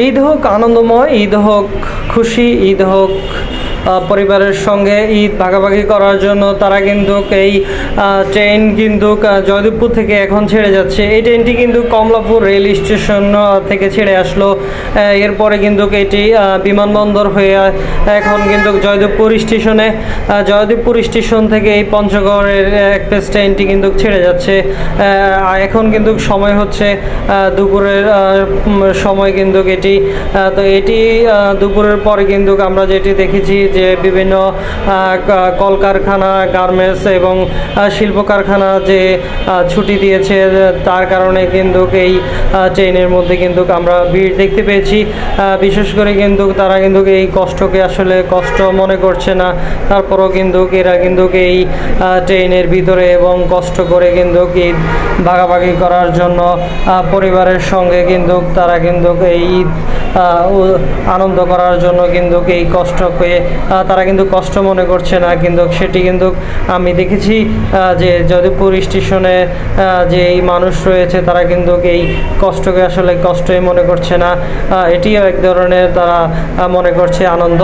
ঈদ হোক আনন্দময়, ঈদ হোক খুশি, ঈদ হোক পরিবারের সঙ্গে ঈদ ভাগাভাগি করার জন্য তারা কিন্তু এই ট্রেন কিন্তু জয়দেবপুর থেকে এখন ছেড়ে যাচ্ছে। এই ট্রেনটি কিন্তু কমলাপুর রেল স্টেশন থেকে ছেড়ে আসলো। এরপরে কিন্তু এটি বিমানবন্দর হয়ে এখন কিন্তু জয়দেবপুর স্টেশন থেকে এই পঞ্চগড়ের এক্সপ্রেস ট্রেনটি কিন্তু ছেড়ে যাচ্ছে। এখন কিন্তু সময় হচ্ছে দুপুরের সময় কিন্তু এটি তো এটি দুপুরের পরে কিন্তু আমরা যেটি দেখেছি যে বিভিন্ন কলকারখানা, গার্মেন্টস এবং শিল্প কারখানা যে ছুটি দিয়েছে, তার কারণে কিন্তু এই ট্রেনের মধ্যে কিন্তু আমরা ভিড় দেখতে পেয়েছি। বিশেষ করে কিন্তু তারা কিন্তু এই কষ্টকে আসলে কষ্ট মনে করছে না, তারপরও কিন্তু এরা কিন্তু এই ট্রেনের ভিতরে এবং কষ্ট করে কিন্তু ঈদ ভাগাভাগি করার জন্য পরিবারের সঙ্গে কিন্তু তারা কিন্তু এই ঈদ আনন্দ করার জন্য কিন্তু এই কষ্টকে তারা কিন্তু কষ্ট মনে করছে না। কিন্তু সেটি কিন্তু আমি দেখেছি যে যদুপুর স্টেশনে যে এই মানুষ রয়েছে তারা কিন্তু এই কষ্টকে আসলে কষ্টই মনে করছে না, এটিও এক ধরনের তারা মনে করছে আনন্দ।